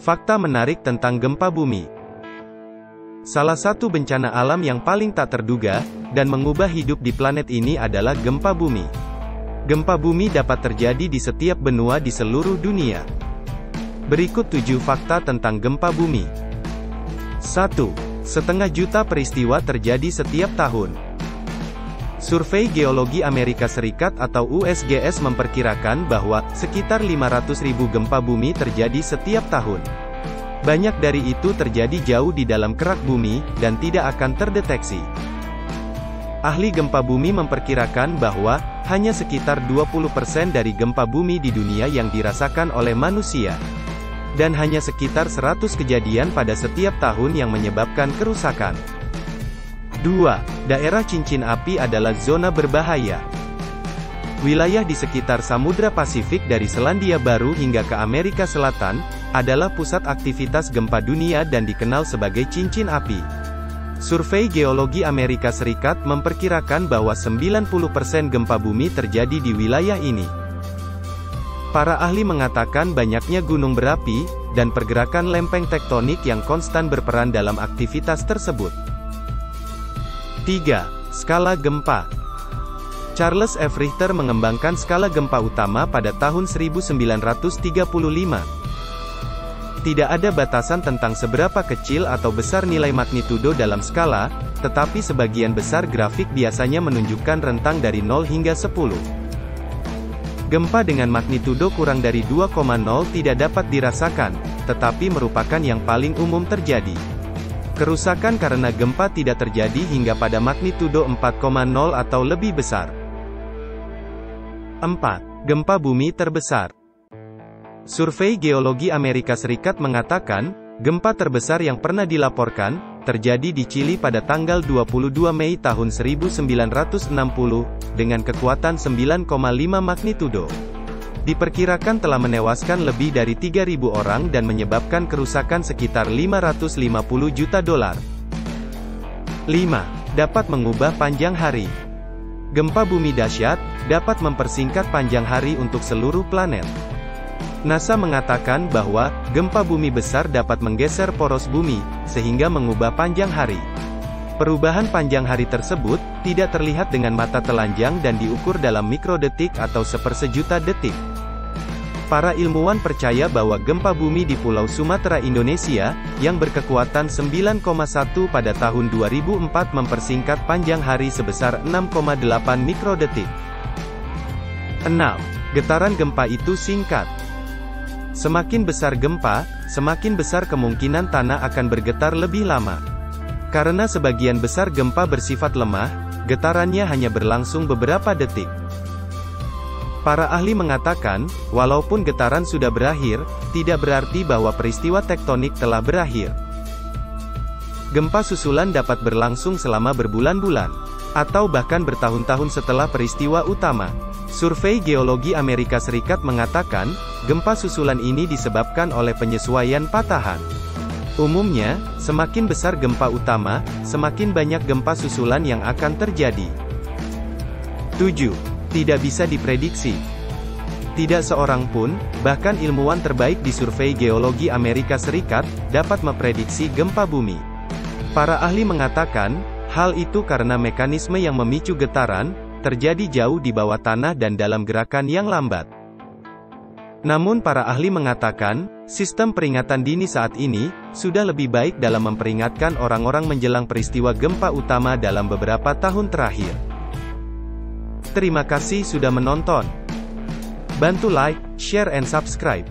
Fakta menarik tentang gempa bumi. Salah satu bencana alam yang paling tak terduga, dan mengubah hidup di planet ini adalah gempa bumi. Gempa bumi dapat terjadi di setiap benua di seluruh dunia. Berikut 7 fakta tentang gempa bumi. 1. 1,5 juta peristiwa terjadi setiap tahun. Survei Geologi Amerika Serikat atau USGS memperkirakan bahwa sekitar 500.000 gempa bumi terjadi setiap tahun. Banyak dari itu terjadi jauh di dalam kerak bumi, dan tidak akan terdeteksi. Ahli gempa bumi memperkirakan bahwa hanya sekitar 20% dari gempa bumi di dunia yang dirasakan oleh manusia. Dan hanya sekitar 100 kejadian pada setiap tahun yang menyebabkan kerusakan. 2. Daerah cincin api adalah zona berbahaya. Wilayah di sekitar Samudra Pasifik dari Selandia Baru hingga ke Amerika Selatan, adalah pusat aktivitas gempa dunia dan dikenal sebagai cincin api. Survei Geologi Amerika Serikat memperkirakan bahwa 90% gempa bumi terjadi di wilayah ini. Para ahli mengatakan banyaknya gunung berapi, dan pergerakan lempeng tektonik yang konstan berperan dalam aktivitas tersebut. 3. Skala gempa. Charles F. Richter mengembangkan skala gempa utama pada tahun 1935. Tidak ada batasan tentang seberapa kecil atau besar nilai magnitudo dalam skala, tetapi sebagian besar grafik biasanya menunjukkan rentang dari 0 hingga 10. Gempa dengan magnitudo kurang dari 2,0 tidak dapat dirasakan, tetapi merupakan yang paling umum terjadi. Kerusakan karena gempa tidak terjadi hingga pada magnitudo 4,0 atau lebih besar. 4. Gempa bumi terbesar. Survei Geologi Amerika Serikat mengatakan, gempa terbesar yang pernah dilaporkan, terjadi di Chili pada tanggal 22 Mei tahun 1960, dengan kekuatan 9,5 magnitudo. Diperkirakan telah menewaskan lebih dari 3.000 orang dan menyebabkan kerusakan sekitar 550 juta dolar. 5. Dapat mengubah panjang hari. Gempa bumi dahsyat, dapat mempersingkat panjang hari untuk seluruh planet. NASA mengatakan bahwa, gempa bumi besar dapat menggeser poros bumi, sehingga mengubah panjang hari. Perubahan panjang hari tersebut, tidak terlihat dengan mata telanjang dan diukur dalam mikrodetik atau sepersejuta detik. Para ilmuwan percaya bahwa gempa bumi di Pulau Sumatera, Indonesia, yang berkekuatan 9,1 pada tahun 2004 mempersingkat panjang hari sebesar 6,8 mikrodetik. 6. Getaran gempa itu singkat. Semakin besar gempa, semakin besar kemungkinan tanah akan bergetar lebih lama. Karena sebagian besar gempa bersifat lemah, getarannya hanya berlangsung beberapa detik. Para ahli mengatakan, walaupun getaran sudah berakhir, tidak berarti bahwa peristiwa tektonik telah berakhir. Gempa susulan dapat berlangsung selama berbulan-bulan, atau bahkan bertahun-tahun setelah peristiwa utama. Survei Geologi Amerika Serikat mengatakan, gempa susulan ini disebabkan oleh penyesuaian patahan. Umumnya, semakin besar gempa utama, semakin banyak gempa susulan yang akan terjadi. 7. Tidak bisa diprediksi. Tidak seorang pun, bahkan ilmuwan terbaik di Survei Geologi Amerika Serikat, dapat memprediksi gempa bumi. Para ahli mengatakan, hal itu karena mekanisme yang memicu getaran, terjadi jauh di bawah tanah dan dalam gerakan yang lambat. Namun para ahli mengatakan, sistem peringatan dini saat ini, sudah lebih baik dalam memperingatkan orang-orang menjelang peristiwa gempa utama dalam beberapa tahun terakhir. Terima kasih sudah menonton. Bantu like, share and subscribe.